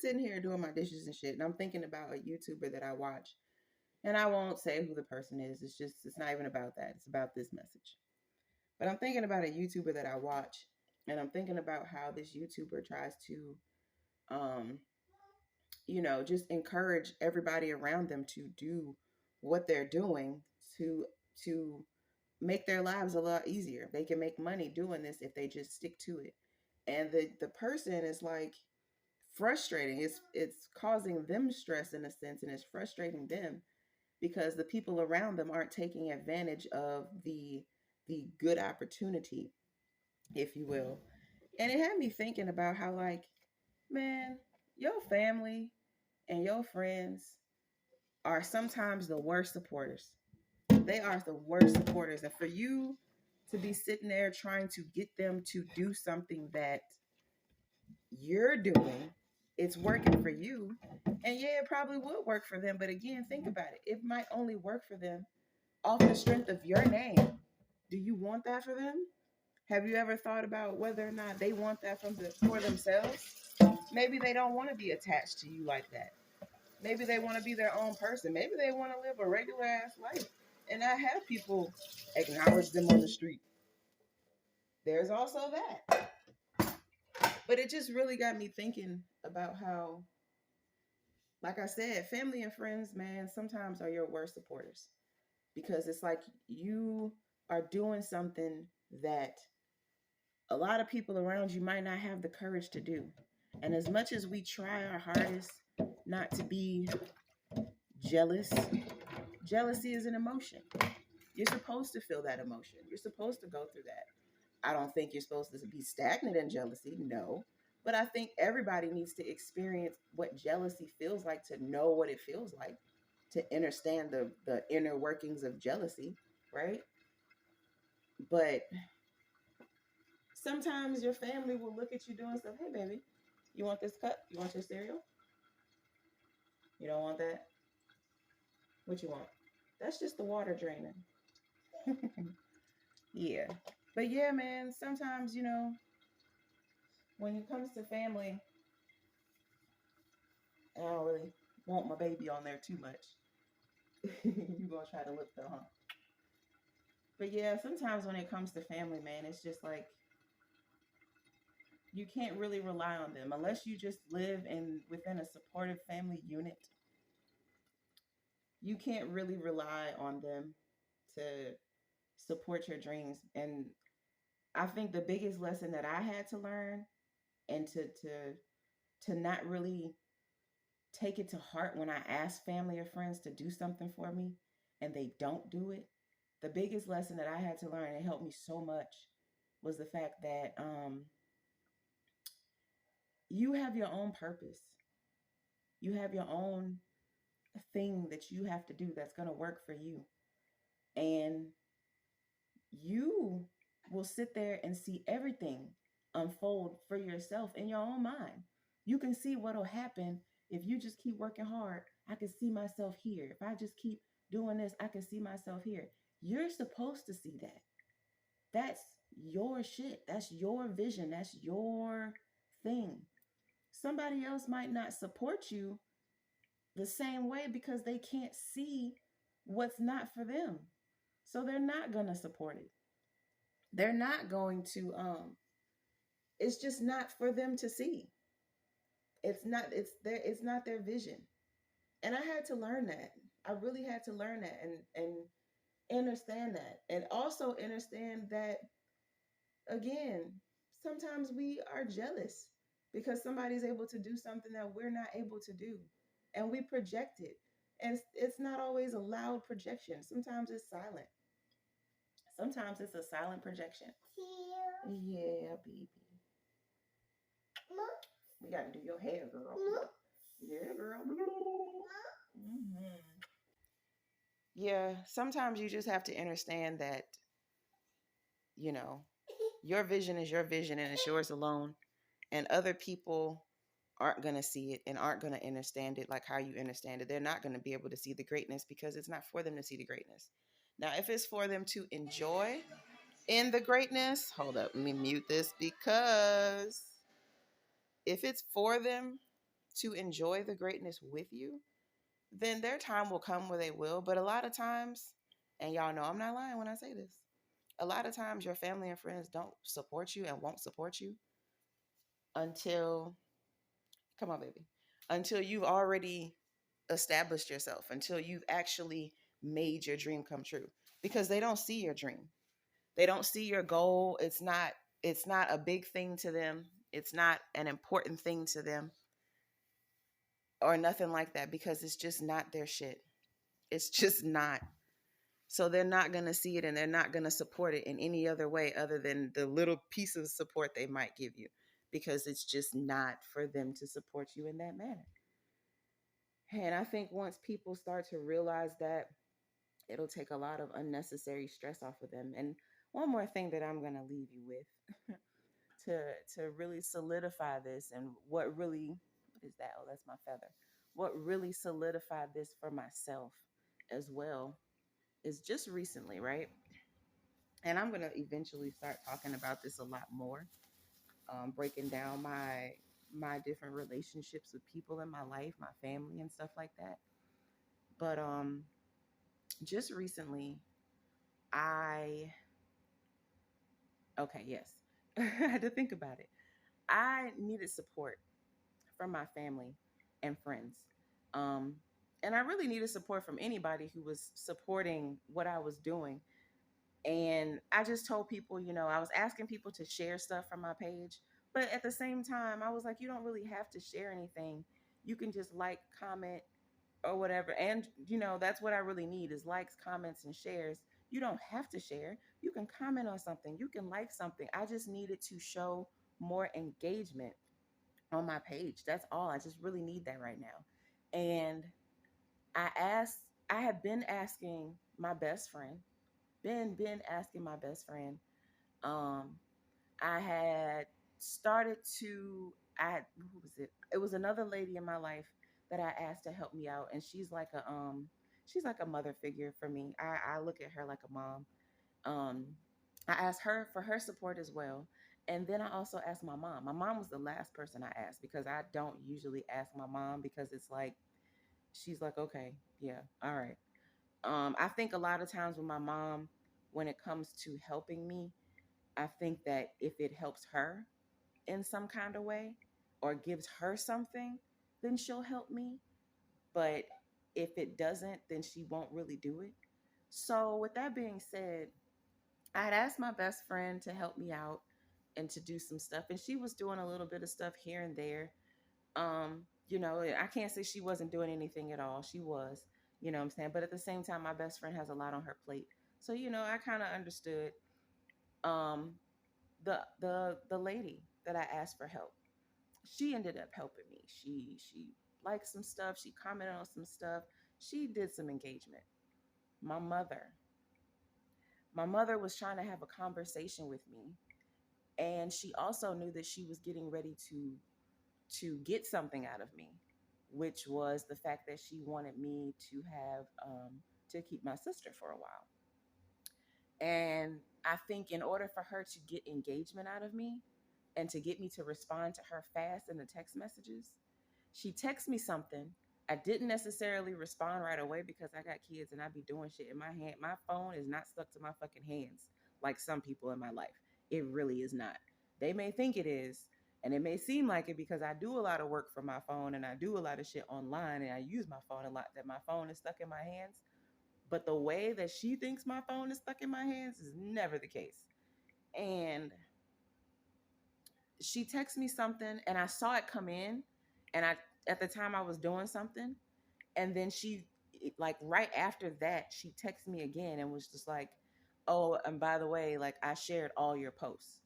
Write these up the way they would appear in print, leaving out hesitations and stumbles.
sitting here doing my dishes and shit, and I'm thinking about a YouTuber that I watch, and I won't say who the person is. It's not even about that. It's about this message. But I'm thinking about a YouTuber that I watch, and I'm thinking about how this YouTuber tries to, um, just encourage everybody around them to do what they're doing to to make their lives a lot easier. They can make money doing this if they just stick to it. And the person is like frustrating. It's causing them stress in a sense, and it's frustrating them because the people around them aren't taking advantage of the good opportunity, if you will. And it had me thinking about how, like, man, your family and your friends are sometimes the worst supporters. They are the worst supporters. And for you to be sitting there trying to get them to do something that you're doing, it's working for you. And yeah, it probably would work for them. But again, think about it. It might only work for them off the strength of your name. Do you want that for them? Have you ever thought about whether or not they want that for themselves? Maybe they don't want to be attached to you like that. Maybe they want to be their own person. Maybe they want to live a regular ass life and not have people acknowledge them on the street. There's also that. But it just really got me thinking about how, like I said, family and friends, man, sometimes are your worst supporters because it's like you are doing something that a lot of people around you might not have the courage to do. And as much as we try our hardest not to be jealous, jealousy is an emotion. You're supposed to feel that emotion. You're supposed to go through that. I don't think you're supposed to be stagnant in jealousy, no. But I think everybody needs to experience what jealousy feels like to know what it feels like, to understand the inner workings of jealousy, right? But sometimes your family will look at you doing stuff. Hey, baby, you want this cup? You want your cereal? You don't want that? What you want? That's just the water draining. Yeah. But yeah, man, sometimes, when it comes to family, I don't really want my baby on there too much. You're going to try to look though, huh? But yeah, sometimes when it comes to family, man, it's just like you can't really rely on them unless you just live in within a supportive family unit. You can't really rely on them to support your dreams. And I think the biggest lesson that I had to learn and to not really take it to heart when I ask family or friends to do something for me and they don't do it. The biggest lesson that I had to learn, and it helped me so much, was the fact that you have your own purpose. You have your own thing that you have to do that's going to work for you. And you will sit there and see everything unfold for yourself in your own mind. You can see what'll happen if you just keep working hard. I can see myself here. If I just keep doing this, I can see myself here. You're supposed to see that. That's your shit. That's your vision. That's your thing. Somebody else might not support you the same way because they can't see what's not for them. So they're not going to support it. They're not going to it's just not for them to see. It's not their vision. And I had to learn that. I really had to learn that and understand that. And also understand that again, sometimes we are jealous because somebody's able to do something that we're not able to do. And we project it. And it's not always a loud projection. Sometimes it's silent. Sometimes it's a silent projection. Yeah, baby. We got to do your hair, girl. Yeah, girl. Mm-hmm. Yeah, sometimes you just have to understand that, you know, your vision is your vision and it's yours alone. And other people aren't going to see it and aren't going to understand it like how you understand it. They're not going to be able to see the greatness because it's not for them to see the greatness. Now, if it's for them to enjoy in the greatness, hold up, let me mute this because if it's for them to enjoy the greatness with you, then their time will come where they will. But a lot of times, and y'all know I'm not lying when I say this, a lot of times your family and friends don't support you and won't support you until, come on, baby, until you've already established yourself, until you've actually made your dream come true. Because they don't see your dream. They don't see your goal. It's not a big thing to them. It's not an important thing to them or nothing like that because it's just not their shit. It's just not. So they're not going to see it and they're not going to support it in any other way other than the little piece of support they might give you because it's just not for them to support you in that manner. And I think once people start to realize that, it'll take a lot of unnecessary stress off of them. And one more thing that I'm going to leave you with to really solidify this and what is that? Oh, that's my feather. What really solidified this for myself as well is just recently, right? And I'm going to eventually start talking about this a lot more, breaking down my different relationships with people in my life, my family and stuff like that. But just recently I okay, yes. I had to think about it. I needed support from my family and friends. Um, and I really needed support from anybody who was supporting what I was doing. And I just told people, I was asking people to share stuff from my page. But at the same time, I was like, you don't really have to share anything. You can just like, comment, or whatever. And that's what I really need is likes, comments, and shares. You don't have to share. You can comment on something. You can like something. I just needed to show more engagement on my page. That's all. I just really need that right now. And I have been asking my best friend, been asking my best friend. Um, I had started to I who was it? It was another lady in my life that I asked to help me out, and she's like a mother figure for me. I look at her like a mom. Um, I asked her for her support as well. And then I also asked my mom. My mom was the last person I asked because I don't usually ask my mom because it's like she's like, okay, yeah, all right. I think a lot of times with my mom, when it comes to helping me, I think that if it helps her in some kind of way or gives her something, then she'll help me. But if it doesn't, then she won't really do it. So, with that being said, I had asked my best friend to help me out and to do some stuff, and she was doing a little bit of stuff here and there. I can't say she wasn't doing anything at all. She was, what I'm saying? But at the same time, my best friend has a lot on her plate. So, I kind of understood. Um, the lady that I asked for help, she ended up helping me. She liked some stuff, she commented on some stuff, she did some engagement. My mother, my mother was trying to have a conversation with me, and she also knew that she was getting ready to get something out of me, which was the fact that she wanted me to keep my sister for a while. And I think in order for her to get engagement out of me and to get me to respond to her fast in the text messages, she texts me something. I didn't necessarily respond right away because I got kids and I be doing shit in my hand. My phone is not stuck to my fucking hands like some people in my life. It really is not. They may think it is, and it may seem like it because I do a lot of work from my phone and I do a lot of shit online and I use my phone a lot, that my phone is stuck in my hands. But the way that she thinks my phone is stuck in my hands is never the case. And she texted me something and I saw it come in, and I at the time I was doing something, and then she, like, right after that, she texted me again and was just like, oh, and by the way, like, I shared all your posts.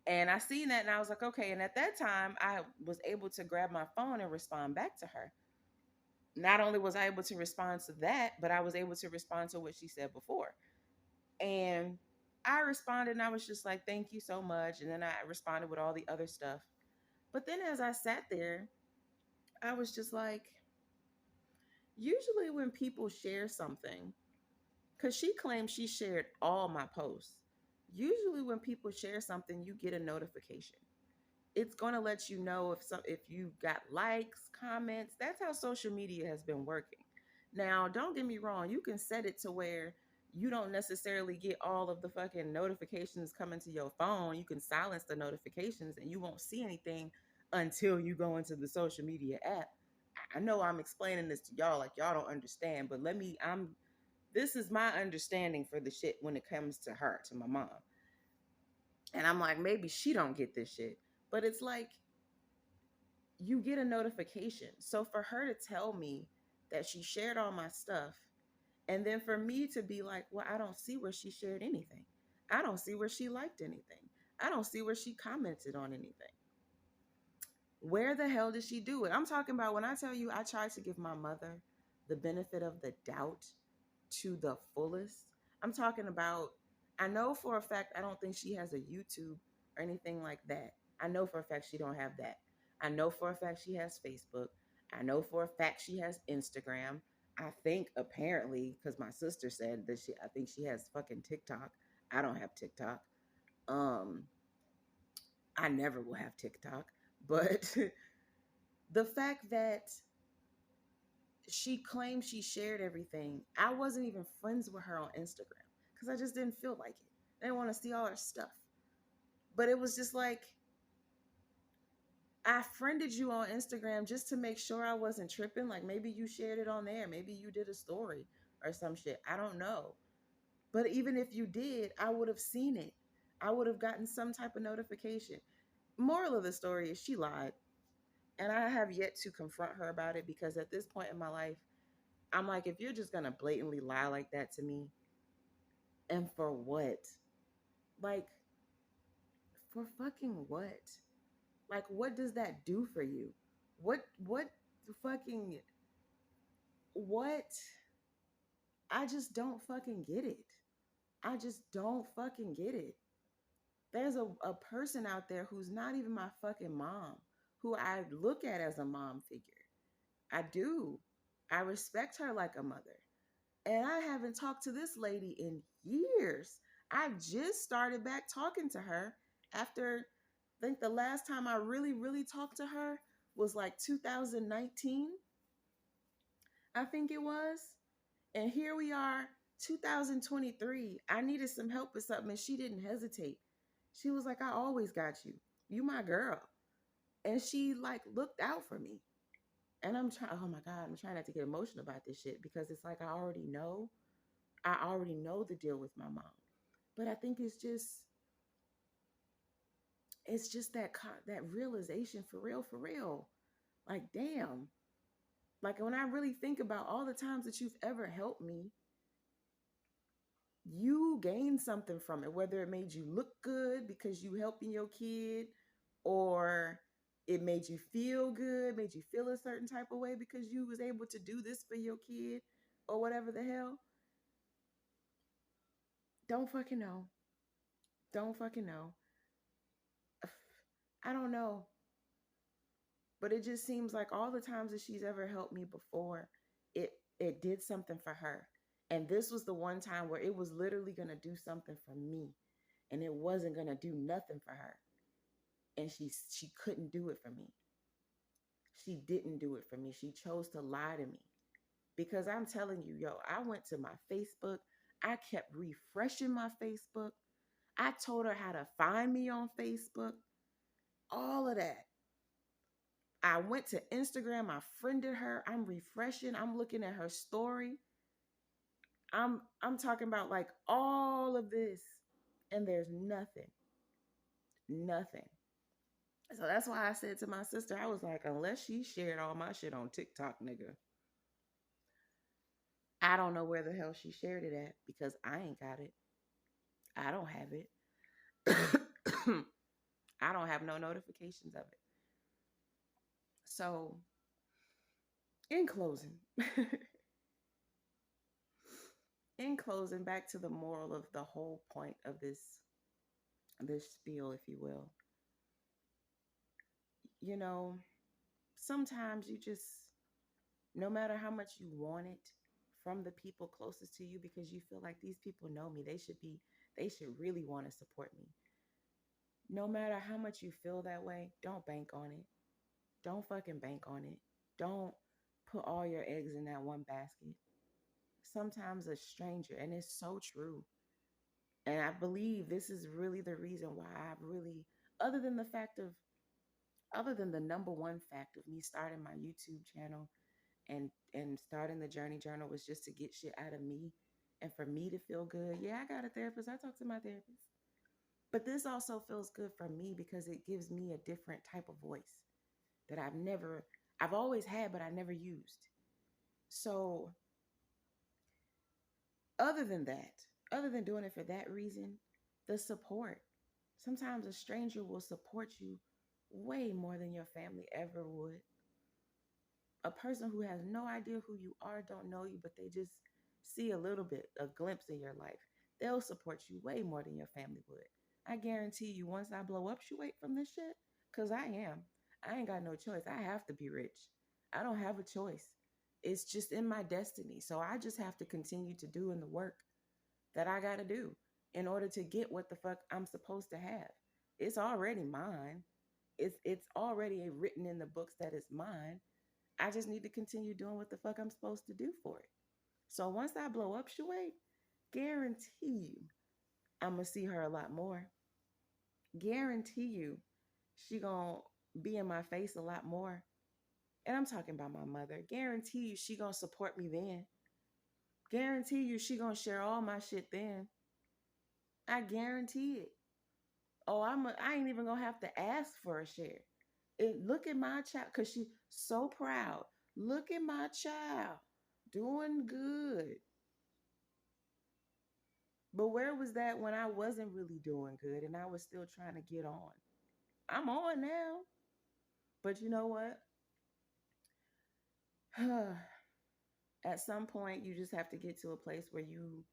And I seen that and I was like, okay. And at that time I was able to grab my phone and respond back to her. Not only was I able to respond to that, but I was able to respond to what she said before. And I responded and I was just like, thank you so much. And then I responded with all the other stuff. But then as I sat there, I was just like, usually when people share something, because she claims she shared all my posts, usually when people share something, you get a notification. it's going to let you know if you got likes, comments. That's how social media has been working. Now, don't get me wrong, you can set it to where you don't necessarily get all of the fucking notifications coming to your phone. You can silence the notifications and you won't see anything until you go into the social media app. I know I'm explaining this to y'all like y'all don't understand, but I'm this is my understanding for the shit when it comes to her, to my mom. And I'm like, maybe she don't get this shit. But it's like you get a notification. So for her to tell me that she shared all my stuff, and then for me to be like, well, I don't see where she shared anything. I don't see where she liked anything. I don't see where she commented on anything. Where the hell did she do it? I'm talking about when I tell you I tried to give my mother the benefit of the doubt to the fullest. I'm talking about, I know for a fact I don't think she has a YouTube or anything like that. I know for a fact she don't have that. I know for a fact she has Facebook. I know for a fact she has Instagram. I think apparently because my sister said that I think she has fucking TikTok. I don't have TikTok. Um I never will have TikTok, but the fact that she claimed she shared everything. I wasn't even friends with her on Instagram because I just didn't feel like it. I didn't want to see all her stuff. But it was just like, I friended you on Instagram just to make sure I wasn't tripping. Like maybe you shared it on there. Maybe you did a story or some shit. I don't know. But even if you did, I would have seen it. I would have gotten some type of notification. Moral of the story is she lied. And I have yet to confront her about it because at this point in my life, I'm like, if you're just gonna blatantly lie like that to me, and for what? Like, for fucking what? Like, what does that do for you? What fucking, what? I just don't fucking get it. I just don't fucking get it. There's a person out there who's not even my fucking mom, who I look at as a mom figure. I do. I respect her like a mother. And I haven't talked to this lady in years. I just started back talking to her after, I think the last time I really, really talked to her was like 2019, I think it was. And here we are, 2023. I needed some help with something and she didn't hesitate. She was like, I always got you. You my girl. And she like looked out for me. And I'm trying, oh my God, I'm trying not to get emotional about this shit because it's like I already know the deal with my mom. But I think it's just that realization for real. Like damn. Like when I really think about all the times that you've ever helped me, you gained something from it, whether it made you look good because you helping your kid, or it made you feel good, made you feel a certain type of way because you was able to do this for your kid or whatever the hell. Don't fucking know. Don't fucking know. I don't know. But it just seems like all the times that she's ever helped me before, it did something for her. And this was the one time where it was literally going to do something for me and it wasn't going to do nothing for her. And she couldn't do it for me. She didn't do it for me. She chose to lie to me. Because I'm telling you, yo, I went to my Facebook. I kept refreshing my Facebook. I told her how to find me on Facebook. All of that. I went to Instagram. I friended her. I'm refreshing. I'm looking at her story. I'm talking about like all of this, and there's nothing, nothing. So that's why I said to my sister, I was like, unless she shared all my shit on TikTok, nigga, I don't know where the hell she shared it at because I ain't got it. I don't have it. I don't have no notifications of it. So, in closing, in closing, back to the moral of the whole point of this spiel, if you will. You know, sometimes you just, no matter how much you want it from the people closest to you, because you feel like these people know me, they should really want to support me. No matter how much you feel that way, don't bank on it. Don't fucking bank on it. Don't put all your eggs in that one basket. Sometimes a stranger, and it's so true. And I believe this is really the reason why I've really, other than the fact of, other than the number one fact of me starting my YouTube channel and starting the journey journal was just to get shit out of me and for me to feel good. Yeah, I got a therapist. I talk to my therapist. But this also feels good for me because it gives me a different type of voice that I've always had, but I never used. So, other than that, other than doing it for that reason, the support. Sometimes a stranger will support you way more than your family ever would. A person who has no idea who you are, don't know you, but they just see a little bit, a glimpse of your life, they'll support you way more than your family would. I guarantee you, once I blow up, you wait from this shit, because I am. I ain't got no choice. I have to be rich. I don't have a choice. It's just in my destiny. So I just have to continue to do in the work that I got to do in order to get what the fuck I'm supposed to have. It's already mine. It's already written in the books that it's mine. I just need to continue doing what the fuck I'm supposed to do for it. So once I blow up, Shuey, guarantee you I'm gonna see her a lot more. Guarantee you she gonna be in my face a lot more. And I'm talking about my mother. Guarantee you she gonna support me then. Guarantee you she gonna share all my shit then. I guarantee it. Oh, I ain't even gonna have to ask for a share. Look at my child, cause she's so proud. Look at my child doing good. But where was that when I wasn't really doing good and I was still trying to get on? I'm on now. But you know what? At some point you just have to get to a place where you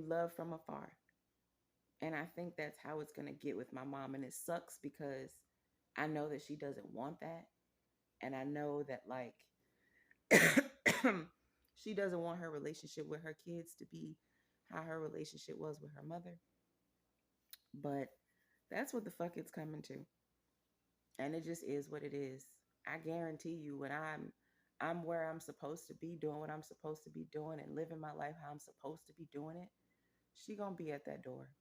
love from afar. And I think that's how it's going to get with my mom, and it sucks because I know that she doesn't want that, and I know that like she doesn't want her relationship with her kids to be how her relationship was with her mother. But that's what the fuck it's coming to. And it just is what it is. I guarantee you when I'm where I'm supposed to be, doing what I'm supposed to be doing and living my life how I'm supposed to be doing it, she going to be at that door.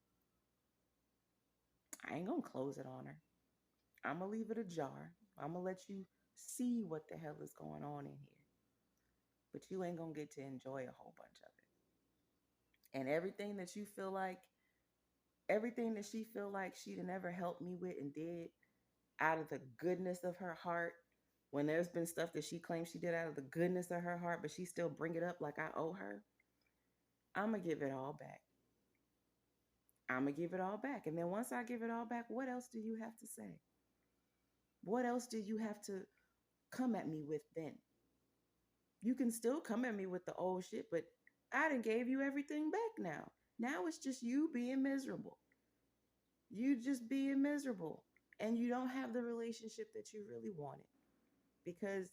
I ain't going to close it on her. I'm going to leave it ajar. I'm going to let you see what the hell is going on in here. But you ain't going to get to enjoy a whole bunch of it. And everything that she feel like she'd never helped me with and did out of the goodness of her heart, when there's been stuff that she claims she did out of the goodness of her heart, but she still bring it up like I owe her, I'm going to give it all back. I'm going to give it all back. And then once I give it all back, what else do you have to say? What else do you have to come at me with then? You can still come at me with the old shit, but I done gave you everything back now. Now it's just you being miserable. You just being miserable. And you don't have the relationship that you really wanted because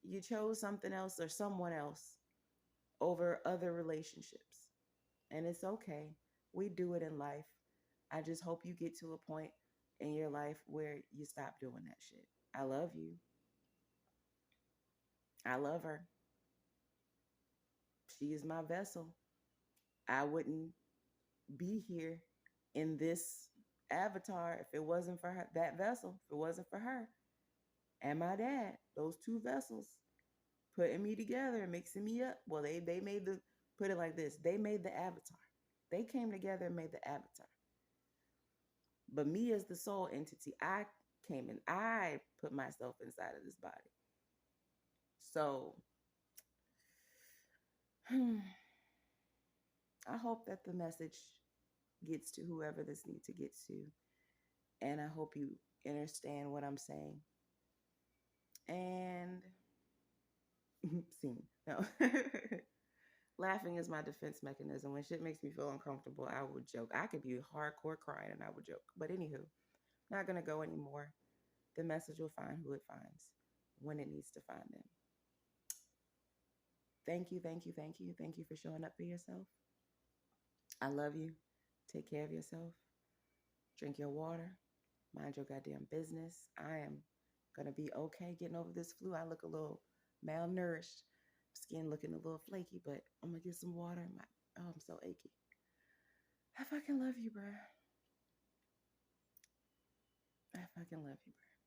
you chose something else or someone else over other relationships. And it's okay. We do it in life. I just hope you get to a point in your life where you stop doing that shit. I love you. I love her. She is my vessel. I wouldn't be here in this avatar if it wasn't for her, that vessel, if it wasn't for her and my dad, those two vessels putting me together and mixing me up. Well, they made the, put it like this, they made the avatar. They came together and made the avatar. But me as the soul entity, I came in, I put myself inside of this body. So I hope that the message gets to whoever this needs to get to. And I hope you understand what I'm saying. And scene. No. Laughing is my defense mechanism. When shit makes me feel uncomfortable, I will joke. I could be hardcore crying and I would joke. But anywho, not gonna go anymore. The message will find who it finds when it needs to find them. Thank you, thank you, thank you. Thank you for showing up for yourself. I love you. Take care of yourself. Drink your water. Mind your goddamn business. I am gonna be okay getting over this flu. I look a little malnourished, skin looking a little flaky, but I'm gonna get some water. Oh, I'm so achy. I fucking love you, bruh. I fucking love you, bruh.